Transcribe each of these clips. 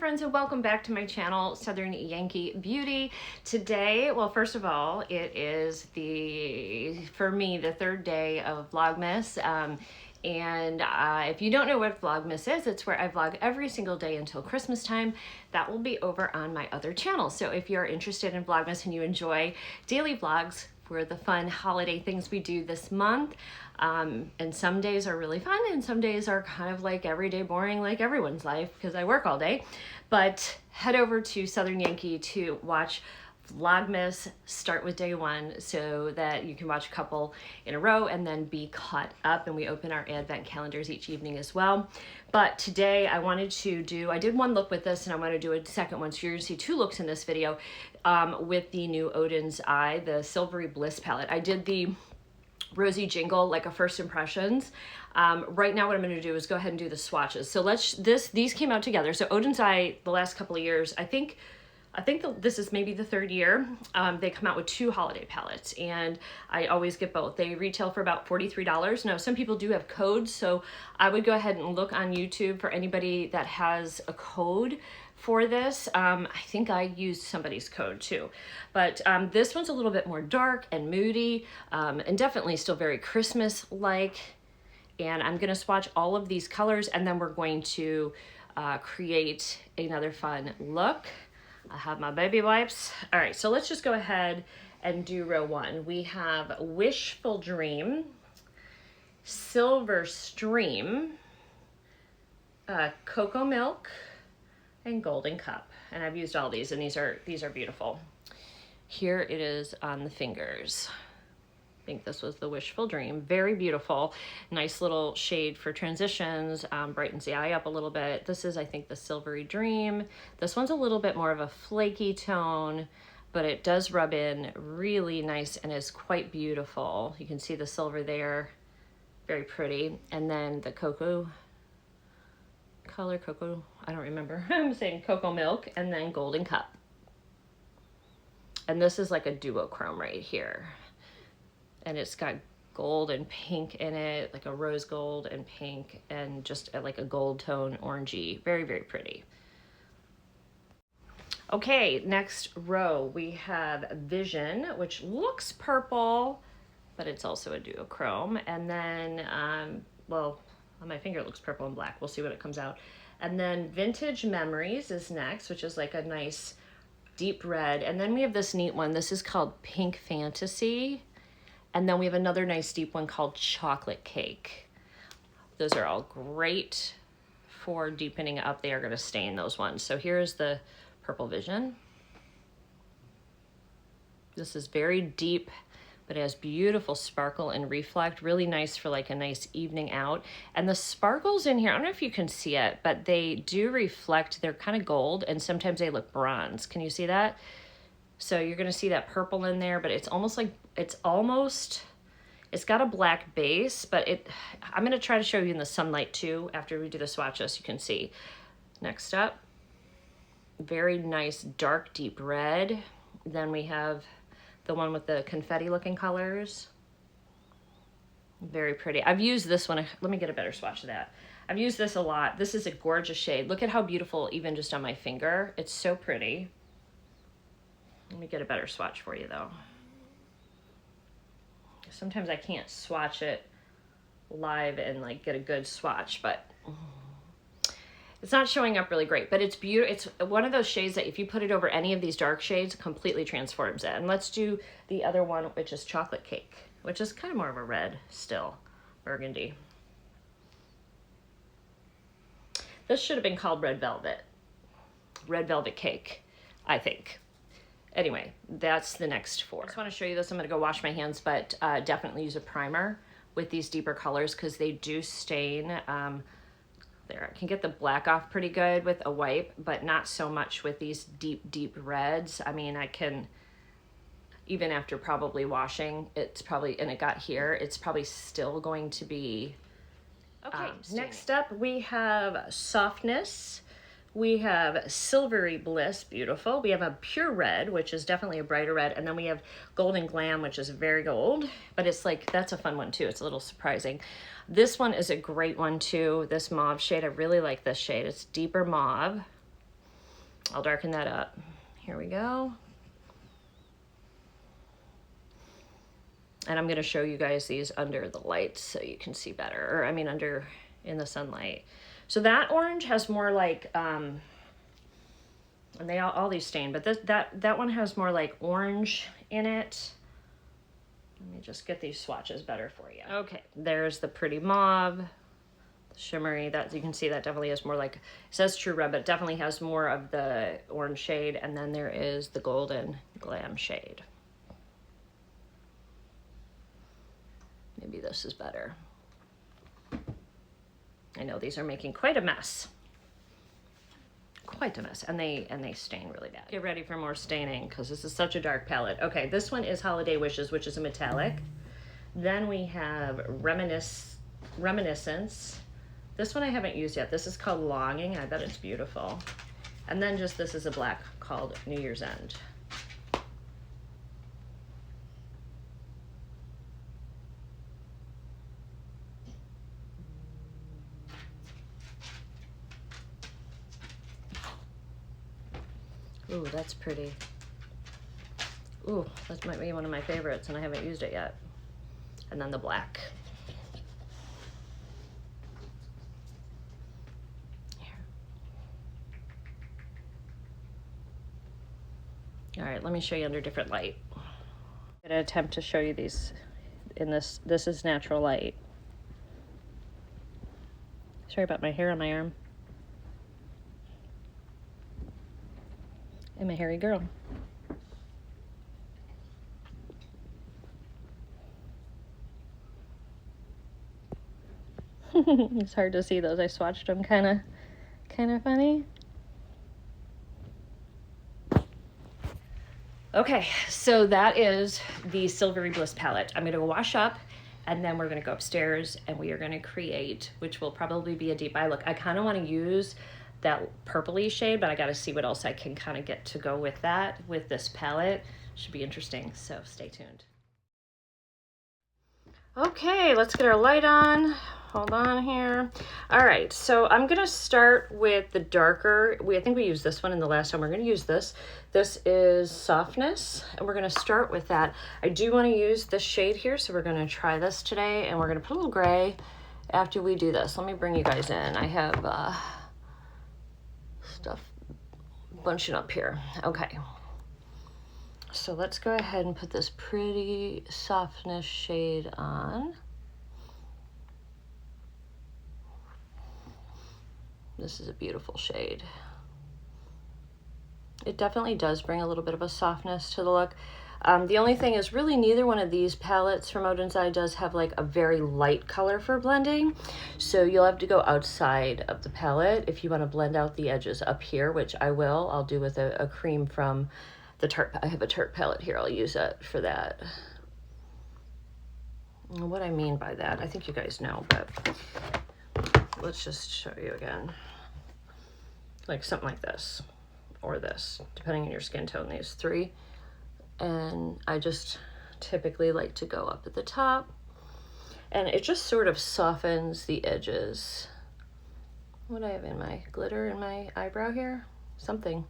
friends, and welcome back to my channel, Southern Yankee Beauty. Today, well, first of all, it is for me, the third day of Vlogmas. If you don't know what Vlogmas is, it's where I vlog every single day until Christmas time. That will be over on my other channel. So if you're interested in Vlogmas and you enjoy daily vlogs for the fun holiday things we do this month, and some days are really fun and some days are kind of like everyday boring like everyone's life because I work all day, but head over to Southern Yankee to watch Vlogmas. Start with day one so that you can watch a couple in a row and then be caught up, and we open our advent calendars each evening as well. But today I did one look with this and I want to do a second one, so you're going to see two looks in this video with the new Odens Eye, the Silvery Bliss palette. I did the Rosy Jingle, like a first impressions. Right now what I'm going to do is go ahead and do the swatches. So these came out together. So Odens Eye, the last couple of years, I think this is maybe the third year, they come out with two holiday palettes, and I always get both. They retail for about $43. Now, some people do have codes, so I would go ahead and look on YouTube for anybody that has a code for this. I think I used somebody's code too, but this one's a little bit more dark and moody, and definitely still very Christmas-like. And I'm gonna swatch all of these colors, and then we're going to create another fun look. I have my baby wipes. All right, so let's just go ahead and do row one. We have Wishful Dream, Silver Stream, Cocoa Milk, and Golden Cup. And I've used all these, and these are beautiful. Here it is on the fingers. I think this was the Wishful Dream. Very beautiful. Nice little shade for transitions, brightens the eye up a little bit. This is, I think, the Silvery Dream. This one's a little bit more of a flaky tone, but it does rub in really nice and is quite beautiful. You can see the silver there, very pretty. And then the cocoa color, I don't remember. I'm saying Cocoa Milk, and then Golden Cup. And this is like a duochrome right here. And it's got gold and pink in it, like a rose gold and pink, and just like a gold tone, orangey. Very, very pretty. Okay, next row we have Vision, which looks purple, but it's also a duochrome. And then, well, on my finger it looks purple and black. We'll see what it comes out. And then Vintage Memories is next, which is like a nice deep red. And then we have this neat one. This is called Pink Fantasy. And then we have another nice deep one called Chocolate Cake. Those are all great for deepening up. They are going to stain those ones. So here's the Purple Vision. This is very deep, but it has beautiful sparkle and reflect. Really nice for like a nice evening out. And the sparkles in here, I don't know if you can see it, but they do reflect. They're kind of gold, and sometimes they look bronze. Can you see that? So you're going to see that purple in there, but it's almost like, it's got a black base, but I'm going to try to show you in the sunlight too after we do the swatches, you can see. Next up, very nice dark deep red. Then we have the one with the confetti looking colors. Very pretty. I've used this one. Let me get a better swatch of that. I've used this a lot. This is a gorgeous shade. Look at how beautiful, even just on my finger. It's so pretty. Let me get a better swatch for you though. Sometimes I can't swatch it live and like get a good swatch, but it's not showing up really great, but it's beautiful. It's one of those shades that if you put it over any of these dark shades, it completely transforms it. And let's do the other one, which is Chocolate Cake, which is kind of more of a red still, burgundy. This should have been called Red Velvet Cake, I think. Anyway, that's the next four. I just want to show you this. I'm going to go wash my hands, but definitely use a primer with these deeper colors because they do stain. There, I can get the black off pretty good with a wipe, but not so much with these deep, deep reds. I mean, I can, even after probably washing, it's probably, and it got here, it's probably still going to be. Okay, next up we have Softness. We have Silvery Bliss, beautiful. We have a Pure Red, which is definitely a brighter red. And then we have Golden Glam, which is very gold. But it's like, that's a fun one too. It's a little surprising. This one is a great one too. This mauve shade, I really like this shade. It's deeper mauve. I'll darken that up. Here we go. And I'm gonna show you guys these under the lights so you can see better, or I mean under in the sunlight. So that orange has more like, and they all these stain, but that one has more like orange in it. Let me just get these swatches better for you. Okay, there's the pretty mauve, the shimmery, that you can see that definitely has more like, it says true red, but it definitely has more of the orange shade. And then there is the golden glam shade. Maybe this is better. I know these are making quite a mess. Quite a mess, and they stain really bad. Get ready for more staining because this is such a dark palette. Okay, this one is Holiday Wishes, which is a metallic. Then we have Reminiscence. This one I haven't used yet. This is called Longing. I bet it's beautiful. And then just this is a black called New Year's End. Ooh, that's pretty. Ooh, that might be one of my favorites, and I haven't used it yet. And then the black. Here. All right, let me show you under different light. I'm gonna attempt to show you these in this. This is natural light. Sorry about my hair on my arm. I'm a hairy girl. It's hard to see those. I swatched them kind of funny. Okay, so that is the Silvery Bliss palette. I'm gonna go wash up, and then we're gonna go upstairs and we are gonna create, which will probably be a deep eye look. I kind of want to use that purpley shade, but I got to see what else I can kind of get to go with that, with this palette. Should be interesting, so stay tuned. Okay, let's get our light on. Hold on here. All right, so I'm gonna start with the darker. I think we used this one in the last time. We're gonna use this. This is Softness, and we're gonna start with that. I do wanna use this shade here, so we're gonna try this today, and we're gonna put a little gray after we do this. Let me bring you guys in. I have stuff bunching up here. Okay, so let's go ahead and put this pretty Softness shade on. This is a beautiful shade. It definitely does bring a little bit of a softness to the look. The only thing is really neither one of these palettes from Odens Eye does have like a very light color for blending. So you'll have to go outside of the palette if you want to blend out the edges up here, which I will. I'll do with a cream from the Tarte. I have a Tarte palette here. I'll use it for that. And what I mean by that, I think you guys know, but let's just show you again. Like something like this or this, depending on your skin tone, these three. And I just typically like to go up at the top, and it just sort of softens the edges. What do I have in my glitter in my eyebrow here? Something.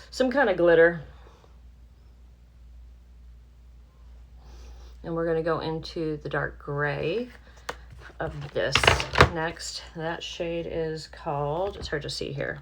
Some kind of glitter. And we're gonna go into the dark gray of this next. That shade is called, it's hard to see here,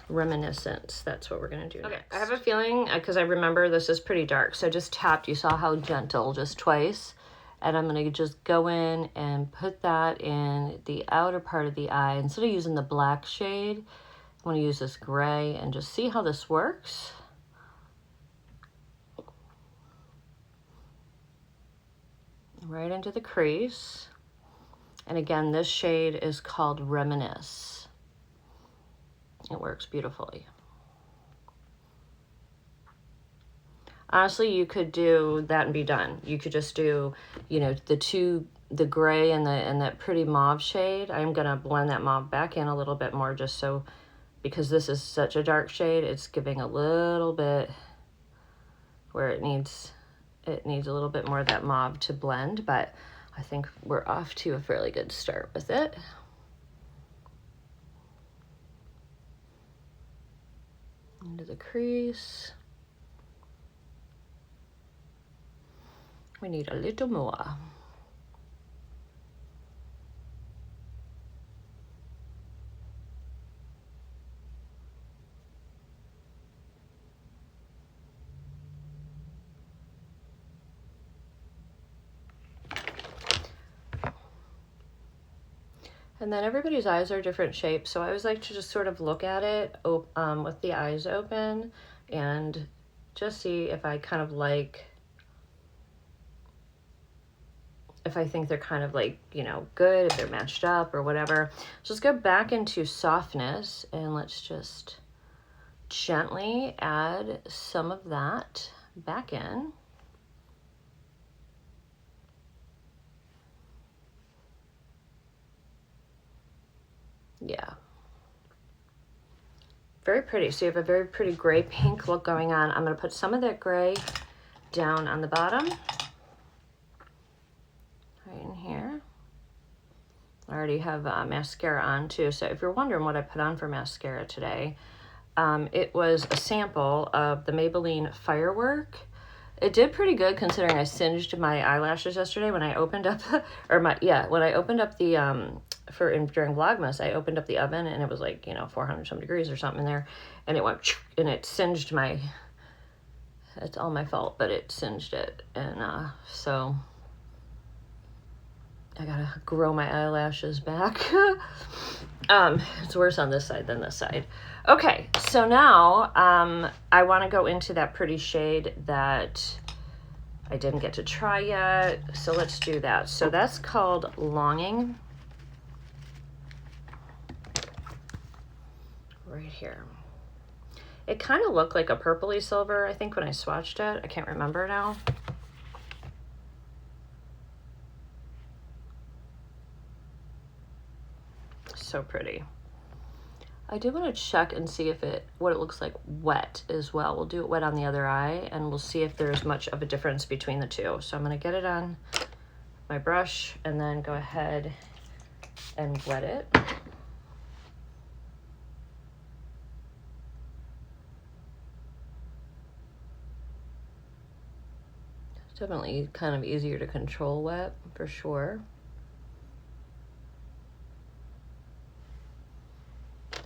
Reminiscence. That's what we're gonna do next. I have a feeling, because I remember this is pretty dark, so I just tapped, you saw how gentle, just twice, and I'm gonna just go in and put that in the outer part of the eye. Instead of using the black shade, I wanna use this gray and just see how this works. Right into the crease. And again, this shade is called Reminisce. It works beautifully. Honestly, you could do that and be done. You could just do, you know, the gray and that pretty mauve shade. I'm gonna blend that mauve back in a little bit more, just so, because this is such a dark shade, it's giving a little bit where it needs a little bit more of that mauve to blend, but I think we're off to a fairly good start with it. the crease. We need a little more. And then everybody's eyes are different shapes, so I always like to just sort of look at it with the eyes open and just see if I kind of like, if I think they're kind of like, you know, good, if they're matched up or whatever. Just go back into softness and let's just gently add some of that back in. Yeah. Very pretty. So you have a very pretty gray pink look going on. I'm going to put some of that gray down on the bottom. Right in here. I already have mascara on too. So if you're wondering what I put on for mascara today, it was a sample of the Maybelline Firework. It did pretty good considering I singed my eyelashes yesterday when I opened up, when I opened up the, during Vlogmas, I opened up the oven and it was like, you know, 400 some degrees or something in there, and it went, and it singed my, it's all my fault, but it singed it, and so I gotta grow my eyelashes back. It's worse on this side than this side. Okay, so now I want to go into that pretty shade that I didn't get to try yet. So let's do that. So that's called Longing. Right here. It kind of looked like a purpley silver, I think, when I swatched it. I can't remember now. So pretty. I do want to check and see if what it looks like wet as well. We'll do it wet on the other eye and we'll see if there's much of a difference between the two. So I'm going to get it on my brush and then go ahead and wet it. It's definitely kind of easier to control wet for sure.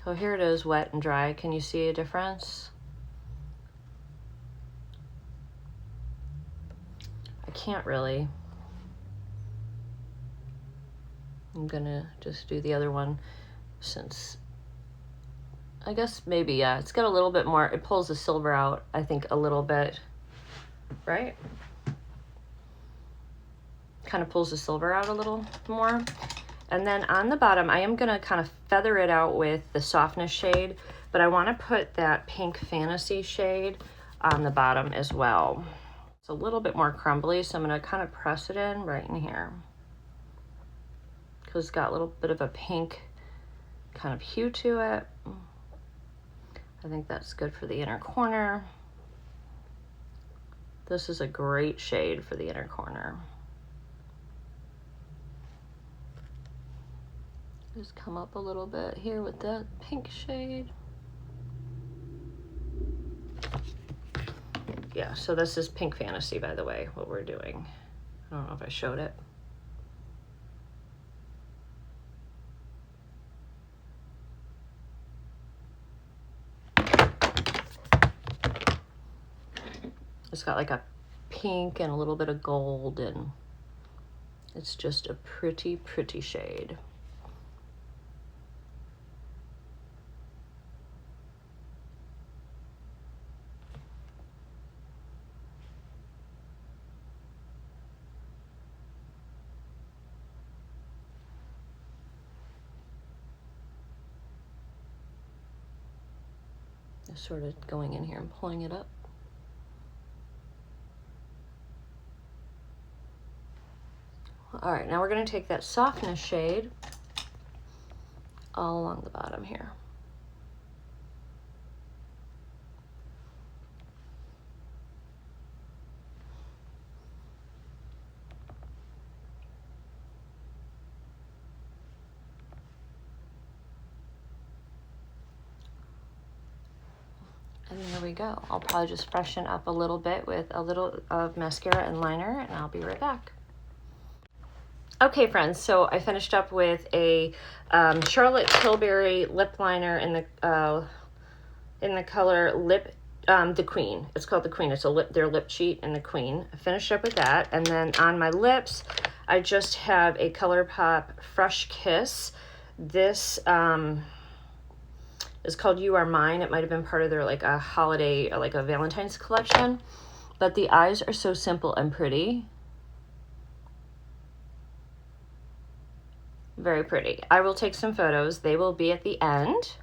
Oh, here it is, wet and dry. Can you see a difference? I can't really. I'm gonna just do the other one since, I guess maybe, yeah, it's got a little bit more, it pulls the silver out, I think, a little bit, right? Kind of pulls the silver out a little more. And then on the bottom, I am gonna kind of feather it out with the softness shade, but I wanna put that Pink Fantasy shade on the bottom as well. It's a little bit more crumbly, so I'm gonna kind of press it in right in here, because it's got a little bit of a pink kind of hue to it. I think that's good for the inner corner. This is a great shade for the inner corner. Just come up a little bit here with that pink shade. Yeah, so this is Pink Fantasy, by the way, what we're doing. I don't know if I showed it. It's got like a pink and a little bit of gold, and it's just a pretty, pretty shade. Just sort of going in here and pulling it up. All right, now we're going to take that softness shade all along the bottom here. And there we go. I'll probably just freshen up a little bit with a little of mascara and liner, and I'll be right back. Okay, friends, so I finished up with a Charlotte Tilbury lip liner in the color Lip, the Queen. It's called the Queen. It's their lip cheat in the Queen. I finished up with that, and then on my lips, I just have a ColourPop Fresh Kiss. This is called You Are Mine. It might have been part of their like a holiday or like a Valentine's collection, but the eyes are so simple and pretty. Very pretty. I will take some photos. They will be at the end.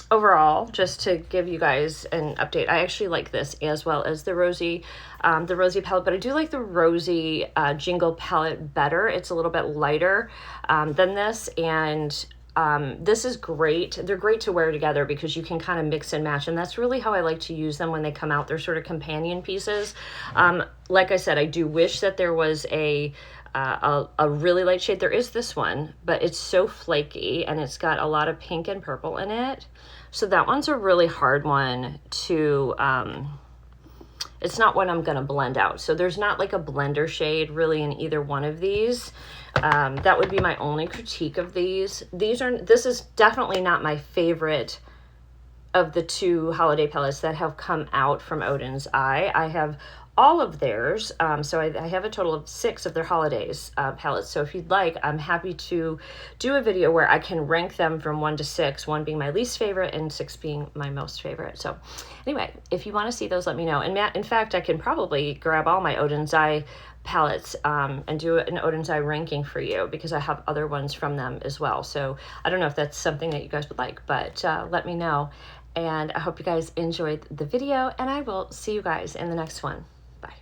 Overall, just to give you guys an update, I actually like this as well as the Rosy palette, but I do like the Rosy Jingle palette better. It's a little bit lighter than this, and this is great. They're great to wear together because you can kind of mix and match, and that's really how I like to use them when they come out. They're sort of companion pieces. Like I said, I do wish that there was a really light shade. There is this one, but it's so flaky and it's got a lot of pink and purple in it. So that one's a really hard one to, it's not one I'm going to blend out. So there's not like a blender shade really in either one of these. That would be my only critique of these. This is definitely not my favorite of the two holiday palettes that have come out from Odens Eye. I have all of theirs, so I have a total of 6 of their holidays palettes. So if you'd like, I'm happy to do a video where I can rank them from 1 to 6, 1 being my least favorite and 6 being my most favorite. So anyway, if you want to see those, let me know. And in fact, I can probably grab all my Odens Eye palettes and do an Odens Eye ranking for you, because I have other ones from them as well. So I don't know if that's something that you guys would like, but let me know. And I hope you guys enjoyed the video, and I will see you guys in the next one. Bye.